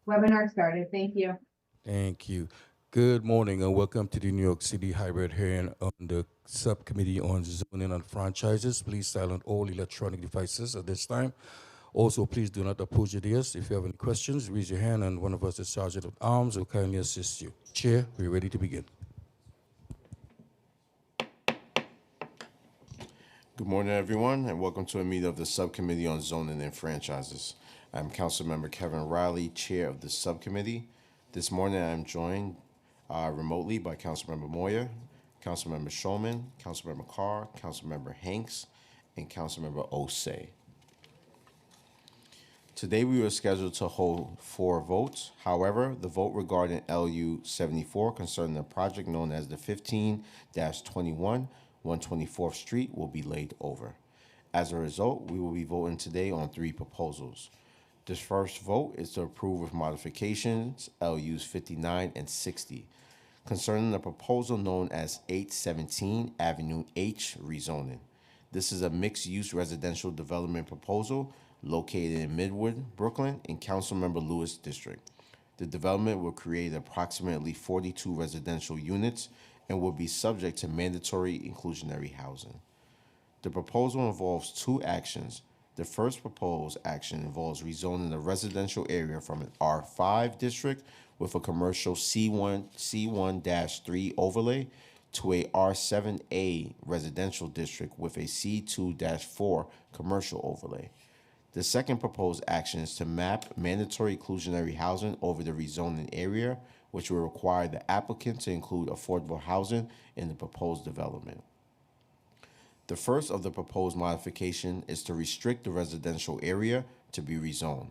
Webinar started. Thank you. Thank you. Good morning and welcome to the New York City Hybrid Hearing on the Subcommittee on Zoning and Franchises. Please silence all electronic devices at this time. Also, please do not oppose your ears. If you have any questions, raise your hand and one of us, the Sergeant at Arms, will kindly assist you. Chair, we're ready to begin. Good morning, everyone, and welcome to a meeting of the Subcommittee on Zoning and Franchises. I'm Councilmember Kevin Riley, Chair of the Subcommittee. This morning, I'm joined remotely by Councilmember Moyer, Councilmember Shulman, Councilmember Carr, Councilmember Hanks, and Councilmember Osei. Today, we were scheduled to hold 4 votes. However, the vote regarding LU 74 concerning the project known as the 15-21 124th Street will be laid over. As a result, we will be voting today on 3 proposals. This first vote is to approve with modifications LUs 59 and 60 concerning the proposal known as 817 Avenue H rezoning. This is a mixed-use residential development proposal located in Midwood, Brooklyn, in Councilmember Lewis District. The development will create approximately 42 residential units and will be subject to mandatory inclusionary housing. The proposal involves 2 actions. The first proposed action involves rezoning the residential area from an R5 district with a commercial C1-3 overlay to a R7A residential district with a C2-4 commercial overlay. The second proposed action is to map mandatory inclusionary housing over the rezoning area, which will require the applicant to include affordable housing in the proposed development. The first of the proposed modification is to restrict the residential area to be rezoned.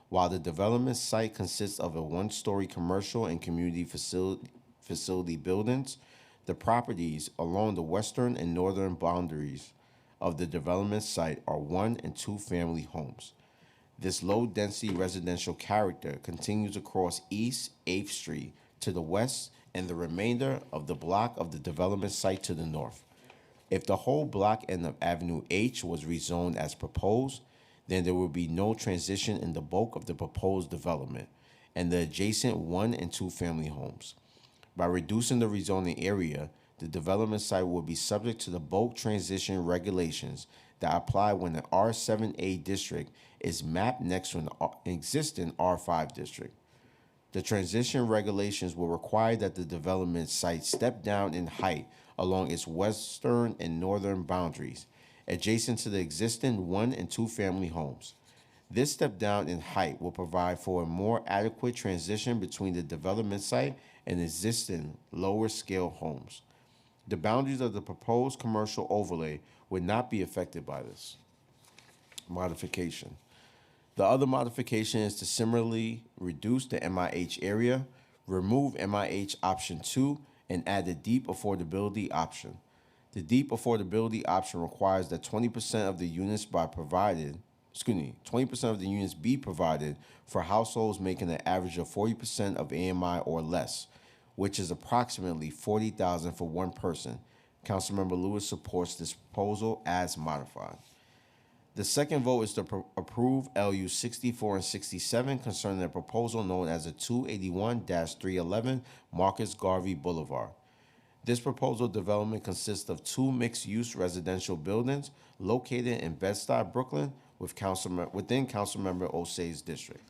While the development site consists of a 1-story commercial and community facility buildings, the properties along the western and northern boundaries of the development site are 1- and 2-family homes. This low-density residential character continues across East 8th Street to the west and the remainder of the block of the development site to the north. If the whole block end of Avenue H was rezoned as proposed, then there would be no transition in the bulk of the proposed development and the adjacent 1- and 2-family homes. By reducing the rezoning area, the development site will be subject to the bulk transition regulations that apply when the R7A district is mapped next to an existing R5 district. The transition regulations will require that the development site step down in height along its western and northern boundaries, adjacent to the existing 1- and 2-family homes. This step down in height will provide for a more adequate transition between the development site and existing lower scale homes. The boundaries of the proposed commercial overlay would not be affected by this modification. The other modification is to similarly reduce the MIH area, remove MIH option 2, and add the deep affordability option. The deep affordability option requires that 20% of the units be provided for households making an average of 40% of AMI or less, which is approximately $40,000 for one person. Councilmember Lewis supports this proposal as modified. The second vote is to approve LU 64 and 67 concerning the proposal known as a 281-311 Marcus Garvey Boulevard. This proposal development consists of 2 mixed-use residential buildings located in Bed-Stuy, Brooklyn, within Councilmember Osei's district.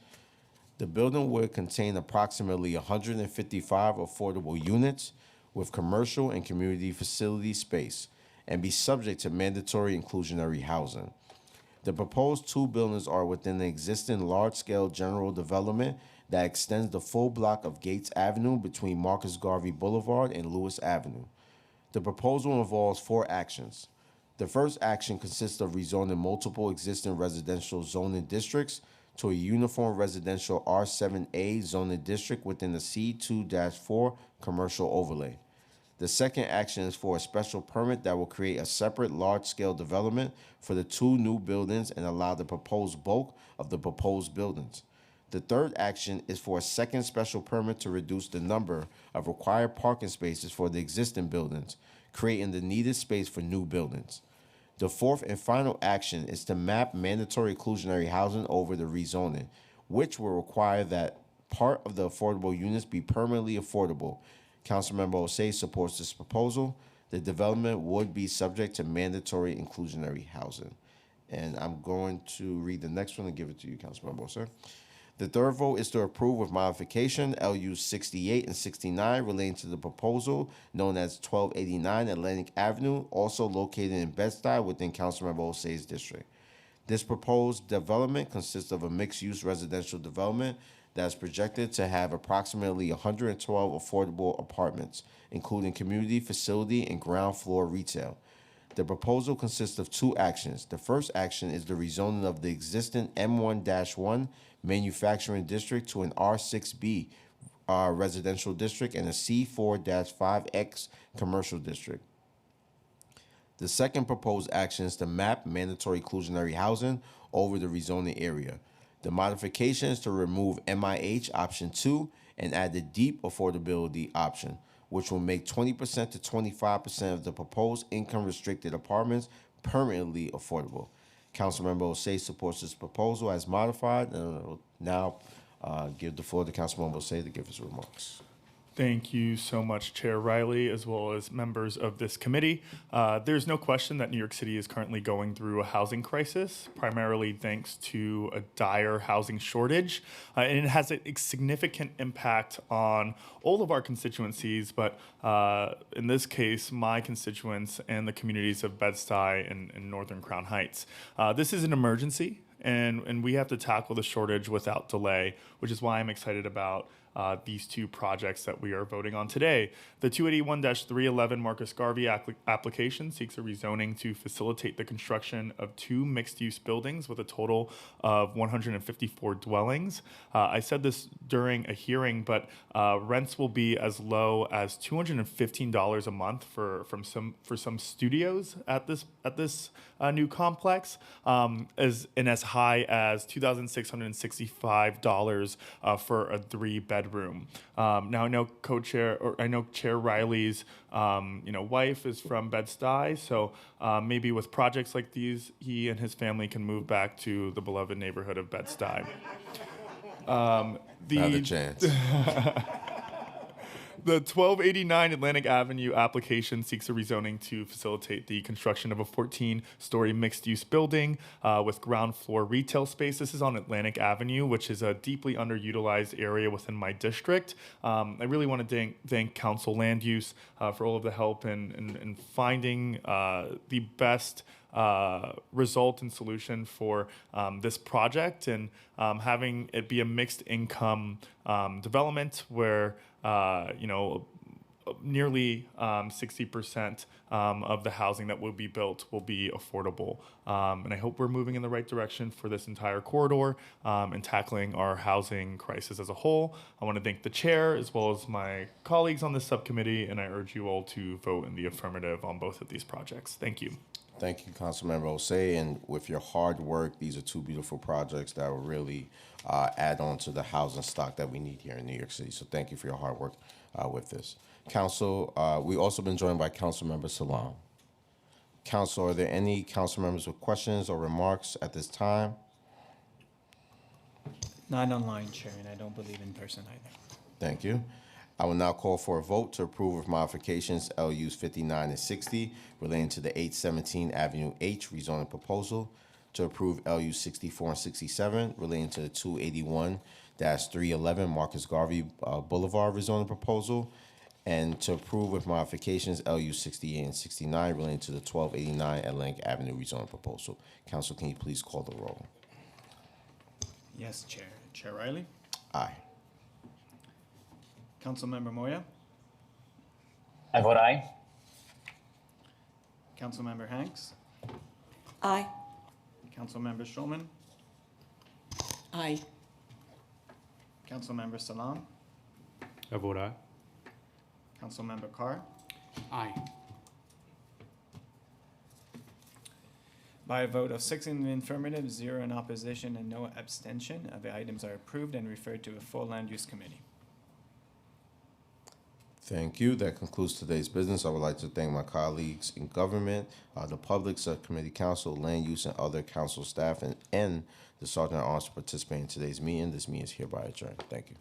The building would contain approximately 155 affordable units with commercial and community facility space and be subject to mandatory inclusionary housing. The proposed 2 buildings are within the existing large-scale general development that extends the full block of Gates Avenue between Marcus Garvey Boulevard and Lewis Avenue. The proposal involves 4 actions. The first action consists of rezoning multiple existing residential zoning districts to a uniform residential R7A zoning district within the C2-4 commercial overlay. The second action is for a special permit that will create a separate large-scale development for the 2 new buildings and allow the proposed bulk of the proposed buildings. The third action is for a second special permit to reduce the number of required parking spaces for the existing buildings, creating the needed space for new buildings. The fourth and final action is to map mandatory inclusionary housing over the rezoning, which will require that part of the affordable units be permanently affordable. Councilmember Osei supports this proposal. The development would be subject to mandatory inclusionary housing. And I'm going to read the next one and give it to you, Councilmember Osei. The third vote is to approve with modification LU 68 and 69 relating to the proposal known as 1289 Atlantic Avenue, also located in Bed-Stuy within Councilmember Osei's district. This proposed development consists of a mixed-use residential development that is projected to have approximately 112 affordable apartments, including community, facility, and ground floor retail. The proposal consists of two actions. The first action is the rezoning of the existing M1-1 manufacturing district to an R6B residential district and a C4-5X commercial district. The second proposed action is to map mandatory inclusionary housing over the rezoning area. The modification is to remove MIH option 2 and add the deep affordability option, which will make 20% to 25% of the proposed income restricted apartments permanently affordable. Councilmember Osei supports this proposal as modified, and I will now give the floor to Councilmember Osei to give his remarks. Thank you so much, Chair Riley, as well as members of this committee. There's no question that New York City is currently going through a housing crisis, primarily thanks to a dire housing shortage. And it has a significant impact on all of our constituencies, but in this case, my constituents and the communities of Bed-Stuy and Northern Crown Heights. This is an emergency, and we have to tackle the shortage without delay, which is why I'm excited about these two projects that we are voting on today. The 281-311 Marcus Garvey application seeks a rezoning to facilitate the construction of two mixed-use buildings with a total of 154 dwellings. I said this during a hearing, but rents will be as low as $215 a month for some studios at this new complex, as high as $2,665 for a 3-bedroom. Now I know Chair Riley's wife is from Bed-Stuy, so maybe with projects like these, he and his family can move back to the beloved neighborhood of Bed-Stuy. Not a chance. The 1289 Atlantic Avenue application seeks a rezoning to facilitate the construction of a 14-story mixed-use building with ground floor retail space. This is on Atlantic Avenue, which is a deeply underutilized area within my district. I really want to thank Council Land Use for all of the help in finding the best result and solution for this project, and having it be a mixed income development where nearly 60% of the housing that will be built will be affordable. And I hope we're moving in the right direction for this entire corridor and tackling our housing crisis as a whole. I want to thank the chair as well as my colleagues on this subcommittee, and I urge you all to vote in the affirmative on both of these projects. Thank you. Thank you, Councilmember Osei, and with your hard work, these are two beautiful projects that will really add on to the housing stock that we need here in New York City. So thank you for your hard work with this. Council, we've also been joined by Councilmember Salam. Council, are there any council members with questions or remarks at this time? Not online, Chair, and I don't believe in person either. Thank you. I will now call for a vote to approve with modifications LUs 59 and 60 relating to the 817 Avenue H rezoning proposal, to approve LU 64 and 67 relating to the 281-311 Marcus Garvey Boulevard rezoning proposal, and to approve with modifications LU 68 and 69 relating to the 1289 Atlantic Avenue rezoning proposal. Council, can you please call the roll? Yes, Chair. Chair Riley? Aye. Councilmember Moya? I vote aye. Councilmember Hanks? Aye. Councilmember Schulman? Aye. Councilmember Salam? I vote aye. Councilmember Carr? Aye. By a vote of 6 in the affirmative, 0 in opposition, and no abstention, the items are approved and referred to a full land use committee. Thank you. That concludes today's business. I would like to thank my colleagues in government, the public, subcommittee council, land use, and other council staff, and the Sergeant at Arms for participating in today's meeting. This meeting is hereby adjourned. Thank you.